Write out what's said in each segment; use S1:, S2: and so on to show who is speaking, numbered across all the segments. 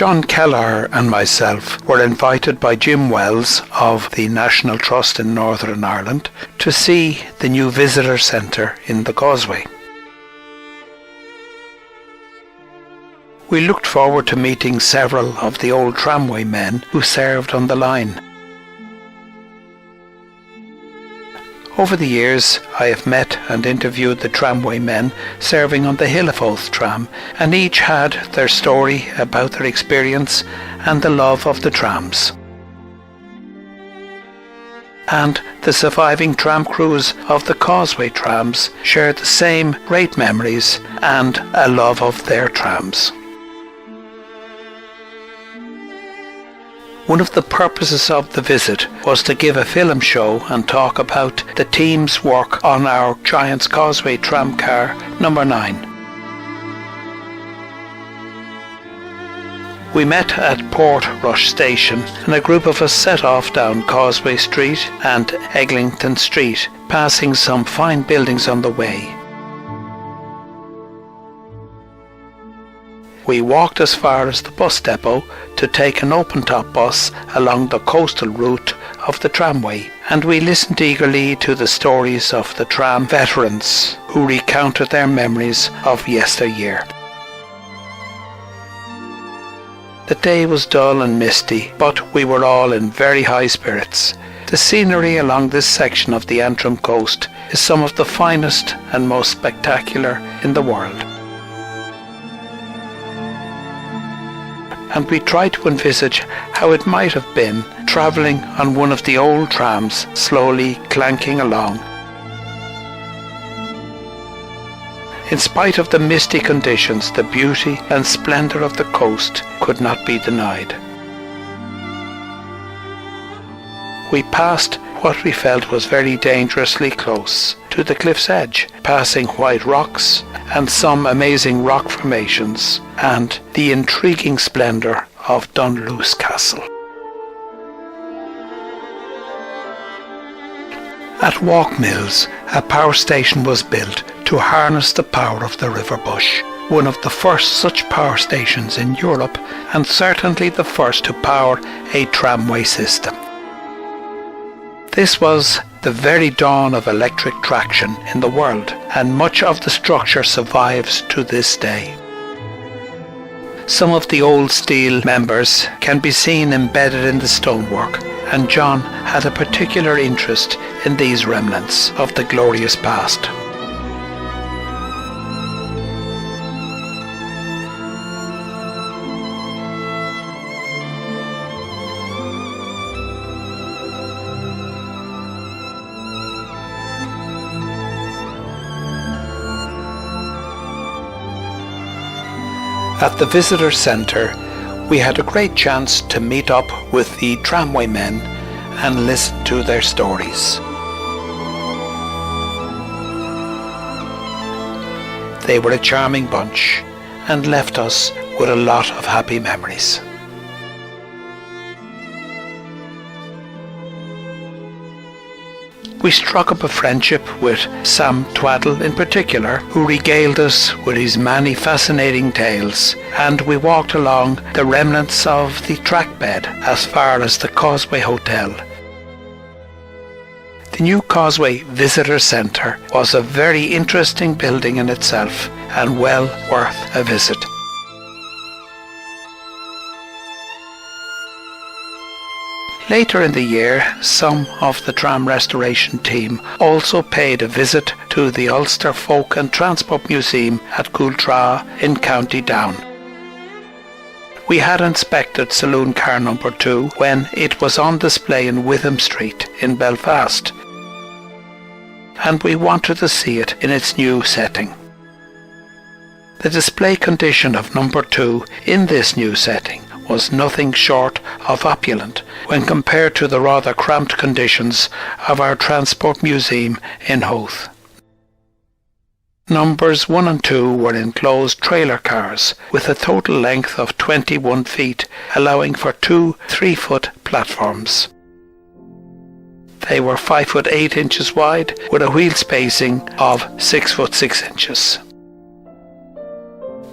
S1: John Kelleher and myself were invited by Jim Wells of the National Trust in Northern Ireland to see the new visitor centre in the Causeway. We looked forward to meeting several of the old tramway men who served on the line. Over the years, I have met and interviewed the tramway men serving on the Hill of Oath tram, and each had their story about their experience and the love of the trams. And the surviving tram crews of the Causeway trams shared the same great memories and a love of their trams. One of the purposes of the visit was to give a film show and talk about the team's work on our Giant's Causeway tramcar number 9. We met at Portrush station and a group of us set off down Causeway Street and Eglinton Street, passing some fine buildings on the way. We walked as far as the bus depot to take an open-top bus along the coastal route of the tramway, and we listened eagerly to the stories of the tram veterans who recounted their memories of yesteryear. The day was dull and misty, but we were all in very high spirits. The scenery along this section of the Antrim coast is some of the finest and most spectacular in the world. And we tried to envisage how it might have been travelling on one of the old trams, slowly clanking along. In spite of the misty conditions, the beauty and splendour of the coast could not be denied. We passed what we felt was very dangerously close to the cliff's edge, passing white rocks and some amazing rock formations, and the intriguing splendour of Dunluce Castle. At Walkmills, a power station was built to harness the power of the River Bush, one of the first such power stations in Europe, and certainly the first to power a tramway system. This was the very dawn of electric traction in the world, and much of the structure survives to this day. Some of the old steel members can be seen embedded in the stonework, and John had a particular interest in these remnants of the glorious past. At the visitor centre, we had a great chance to meet up with the tramway men and listen to their stories. They were a charming bunch and left us with a lot of happy memories. We struck up a friendship with Sam Twaddle in particular, who regaled us with his many fascinating tales, and we walked along the remnants of the trackbed as far as the Causeway Hotel. The new Causeway Visitor Centre was a very interesting building in itself and well worth a visit. Later in the year, some of the tram restoration team also paid a visit to the Ulster Folk and Transport Museum at Coultra in County Down. We had inspected Saloon Car Number 2 when it was on display in Witham Street in Belfast, and we wanted to see it in its new setting. The display condition of Number 2 in this new setting was nothing short of opulent when compared to the rather cramped conditions of our Transport Museum in Howth. Numbers 1 and 2 were enclosed trailer cars with a total length of 21 feet, allowing for 2 3-foot platforms. They were 5 foot 8 inches wide with a wheel spacing of 6 foot 6 inches.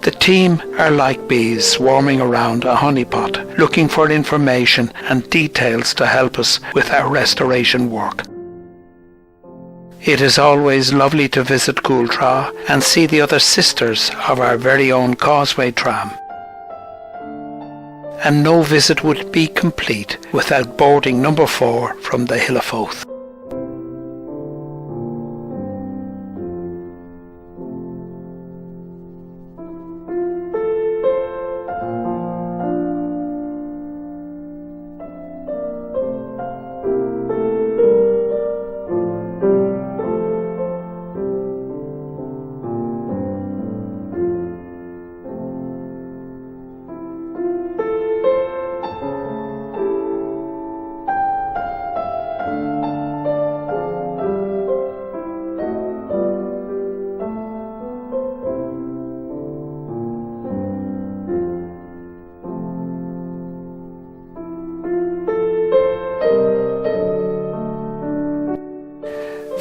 S1: The team are like bees swarming around a honeypot, looking for information and details to help us with our restoration work. It is always lovely to visit Coultra and see the other sisters of our very own Causeway tram. And no visit would be complete without boarding number 4 from the Hill of Oath.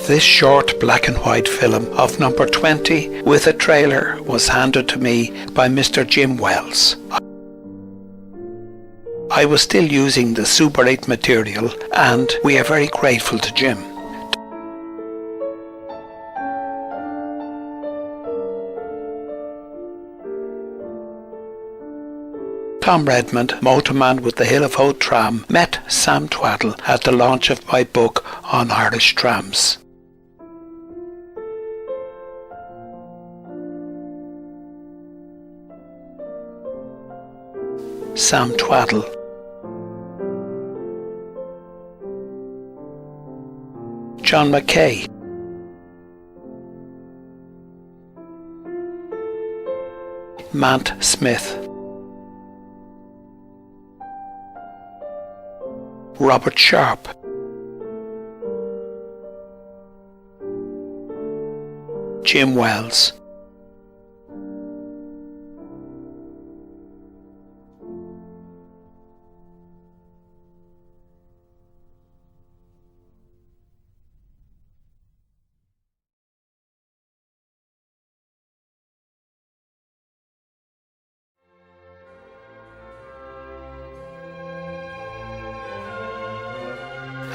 S1: This short black and white film of number 20 with a trailer was handed to me by Mr. Jim Wells. I was still using the Super 8 material and we are very grateful to Jim. Tom Redmond, motorman with the Hill of Oath tram, met Sam Twaddle at the launch of my book on Irish trams. Sam Twaddle. John Mackay. Mant Smith. Robert Sharp. Jim Wells.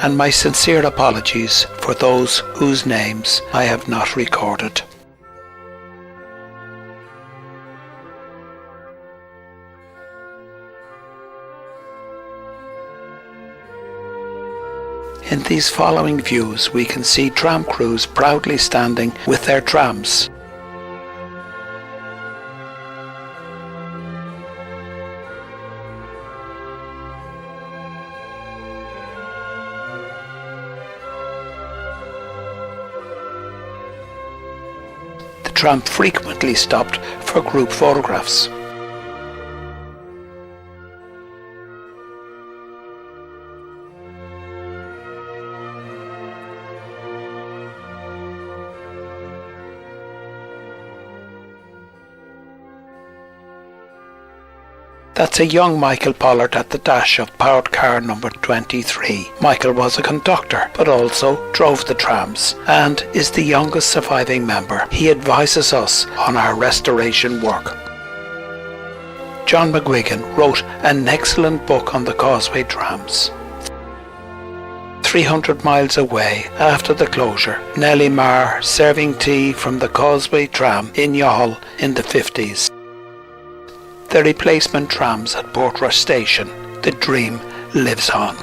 S1: And my sincere apologies for those whose names I have not recorded. In these following views we can see tram crews proudly standing with their trams. The tram frequently stopped for group photographs. That's a young Michael Pollard at the dash of powered car number 23. Michael was a conductor, but also drove the trams, and is the youngest surviving member. He advises us on our restoration work. John McGuigan wrote an excellent book on the Causeway trams. 300 miles away after the closure, Nellie Marr serving tea from the Causeway tram in Youghal in the 50s. The replacement trams at Portrush station. The dream lives on.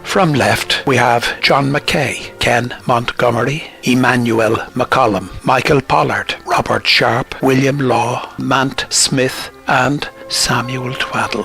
S1: From left we have John Mackay, Ken Montgomery, Emmanuel McCollum, Michael Pollard, Robert Sharp, William Law, Mant Smith and Samuel Twaddle.